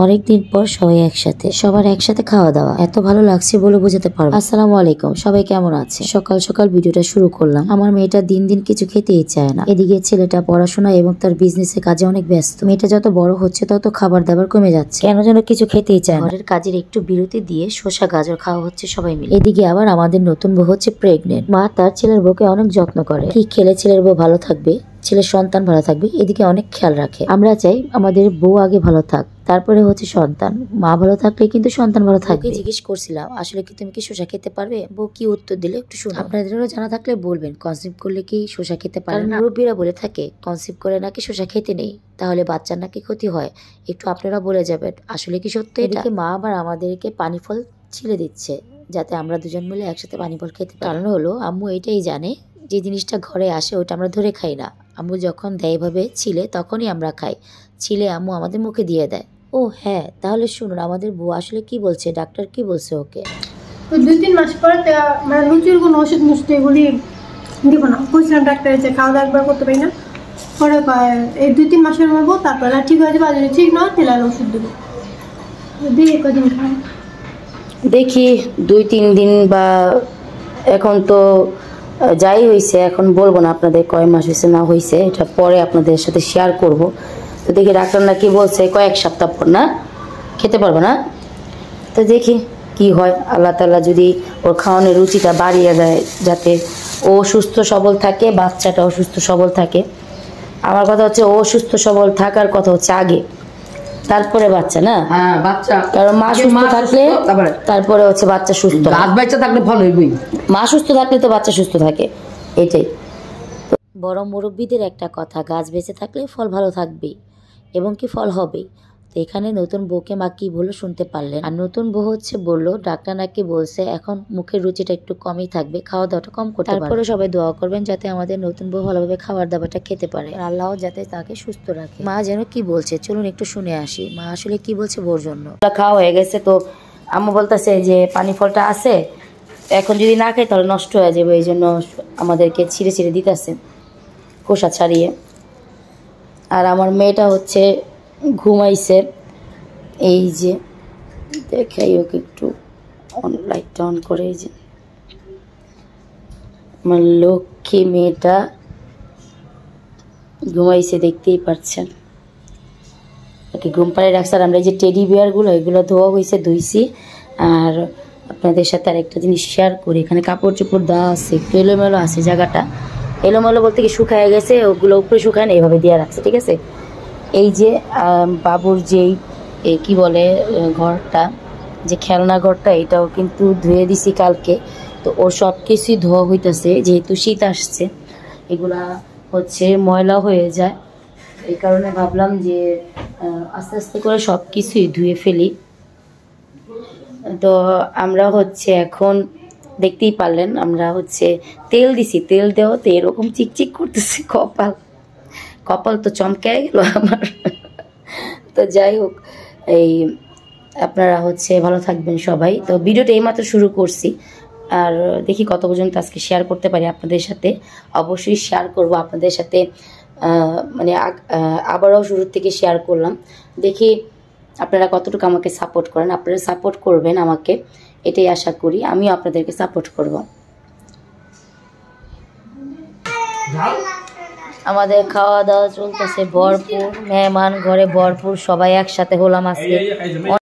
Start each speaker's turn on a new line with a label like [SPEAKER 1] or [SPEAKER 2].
[SPEAKER 1] অনেকদিন পর সবাই একসাথে, সবার একসাথে খাওয়া দাওয়া এত ভালো লাগছে বলে বোঝাতে পারবো। আসসালামু আলাইকুম, সবাই কেমন আছে? সকাল সকাল ভিডিওটা শুরু করলাম। আমার মেয়েটা দিন দিন কিছু খেতেই চায় না। এদিকে ছেলেটা পড়াশোনা এবং তার বিজনেসের কাজে অনেক ব্যস্ত। মেয়েটা যত বড় হচ্ছে তত খাবার দাবার কমে যাচ্ছে, কেন যেন কিছু খেতেই চায় না। ঘরের কাজের একটু বিরতি দিয়ে শসা গাজর খাওয়া হচ্ছে সবাই মিলে। এদিকে আবার আমাদের নতুন বউ হচ্ছে প্রেগনেন্ট। মা তার ছেলের বউকে অনেক যত্ন করে। কি খেলে ছেলের বউ ভালো থাকবে, ছেলের সন্তান ভালো থাকবে, এদিকে অনেক খেয়াল রাখে। আমরা চাই আমাদের বউ আগে ভালো থাক, তারপরে হচ্ছে সন্তান। মা ভালো থাকলে কিন্তু সন্তান ভালো থাকবে। জিজ্ঞেস করছিলাম আসলে কি তুমি কি শসা খেতে পারবে, বউ কি উত্তর দিলে একটু শুনো। আপনাদেরও জানা থাকলে বলবেন, কনসিভ করলে কি শসা খেতে পারে না? মুরব্বীরা বলে থাকে কনসিভ করে নাকি শসা খেতে নেই, তাহলে বাচ্চার নাকি ক্ষতি হয়। একটু আপনারা বলে যাবেন আসলে কি সত্যি এটা? মা আবার আমাদেরকে পানি ফল ছিলে দিচ্ছে যাতে আমরা দুজন মিলে একসাথে পানি ফল খেতে পারি। কারণ হলো আম্মু এটাই জানে, যে জিনিসটা ঘরে আসে ওটা আমরা ধরে খাই না। আম্মু যখন দেয় এভাবে ছিলে তখনই আমরা খাই। ছিলে আম্মু আমাদের মুখে দিয়ে দেয়। ও হ্যাঁ, তাহলে শুনুন আমাদের বউ আসলে কি বলছে, ডাক্তার কি বলছে ওকে।
[SPEAKER 2] 2-3 মাস পর মানে লুচির কোনো ওষুধ মুষুধ এগুলি দিব না। বলছিলাম ডাক্তারের যে খাওয়া দাওয়া একবার করতে পারি না, পরে এই 2-3 মাসের মধ্যে তারপর ঠিক হয়ে যাবে। আর যদি ঠিক নয় তাহলে ওষুধ দেবো, দিয়ে কদিন খাই।
[SPEAKER 3] দেখি 2-3 দিন বা এখন তো যাই হয়েছে, এখন বলবো না আপনাদের কয় মাস হয়েছে না হয়েছে, এটা পরে আপনাদের সাথে শেয়ার করব। তো দেখি ডাক্তার না কি বলছে, কয়েক সপ্তাহ পর না খেতে পারবো না। তো দেখি কি হয়, আল্লাহ তাআলা যদি ওর খাওয়ানোর রুচিটা বাড়িয়ে দেয়, যাতে ও সুস্থ সবল থাকে, বাচ্চাটাও সুস্থ সবল থাকে। আমার কথা হচ্ছে ও সুস্থ সবল থাকার কথা হচ্ছে আগে, তারপরে বাচ্চা। না
[SPEAKER 4] হ্যাঁ বাচ্চা,
[SPEAKER 3] কারণ মা সুস্থ থাকলে তারপরে হচ্ছে বাচ্চা সুস্থ।
[SPEAKER 4] বাচ্চা থাকলে ভালো হইবই,
[SPEAKER 3] মা সুস্থ থাকলে তো বাচ্চা সুস্থ থাকে, এটাই।
[SPEAKER 1] বড় মুরব্বীদের একটা কথা, গাছ বেঁচে থাকলে ফল ভালো থাকবেই এবং কি ফল হবেই। তো এখানে নতুন বউকে মা কি বললো শুনতে পারলেন। আর নতুন বউ হচ্ছে বললো ডাক্তার নাকি বলছে এখন মুখের রুচিটা একটু কমই থাকবে, খাওয়া দাওয়াটা কম করতে পারবে। তারপরে সবাই দোয়া করবেন যাতে আমাদের নতুন বউ ভালোভাবে খাবার দাবারটা খেতে পারে, আল্লাহ যাতে তাকে সুস্থ রাখে। মা যেন কি বলছে চলুন একটু শুনে আসি, মা আসলে কি বলছে বউর জন্য।
[SPEAKER 3] খাওয়া হয়ে গেছে, তো আম্মু বলতেছে যে পানি ফলটা আছে, এখন যদি না খাই তাহলে নষ্ট হয়ে যাবে, এই জন্য আমাদেরকে ছিঁড়ে ছিঁড়ে দিতেছে খোসা ছাড়িয়ে। আর আমার মেয়েটা হচ্ছে ঘুমাইছে, এই যে দেখাই ওকে একটু, লাইটটা অন করে। এই যে আমার লক্ষ্মী মেয়েটা ঘুমাইছে, দেখতেই পাচ্ছেন। ওকে ঘুম পাড়ে রাখছে। আর আমরা এই যে টেডি বিয়ারগুলো এগুলো ধোয়া হয়েছে, ধুইছি। আর আপনাদের সাথে আরেকটা জিনিস শেয়ার করি, এখানে কাপড় চোপড় দেওয়া আছে, একটু এলোমেলো আছে জায়গাটা। এলোমেলো বলতে কি শুকায় গেছে, ওগুলো উপরে শুকায় না, এইভাবে দিয়ে রাখছে, ঠিক আছে। এই যে বাবুর যেই কি বলে ঘরটা, যে খেলনা ঘরটা, এটাও কিন্তু ধুয়ে দিছি কালকে। তো ওর সব কিছুই ধোয়া হইতেছে, যেহেতু শীত আসছে এগুলা হচ্ছে ময়লা হয়ে যায়, এই কারণে ভাবলাম যে আস্তে আস্তে করে সব কিছুই ধুয়ে ফেলি। তো আমরা হচ্ছে এখন দেখতেই পারলেন আমরা হচ্ছে তেল দিছি, তেল দেওয়াতে এরকম চিকচিক করতেছে কপাল তো চমকে গেল আমার। তো যাই হোক, এই আপনারা হচ্ছে ভালো থাকবেন সবাই। তো ভিডিওটা এইমাত্র শুরু করছি, আর দেখি কত পর্যন্ত আজকে শেয়ার করতে পারি আপনাদের সাথে। অবশ্যই শেয়ার করব আপনাদের সাথে, মানে আবারও শুরুর থেকে শেয়ার করলাম। দেখি আপনারা কতটুকু আমাকে সাপোর্ট করেন, আপনারা সাপোর্ট করবেন আমাকে, এটাই আশা করি। আমিও আপনাদেরকে সাপোর্ট করব। আমাদের খাওয়া দাওয়া চলতেছে ভরপুর, মেহমান ঘরে ভরপুর, সবাই একসাথে হলাম আজকে।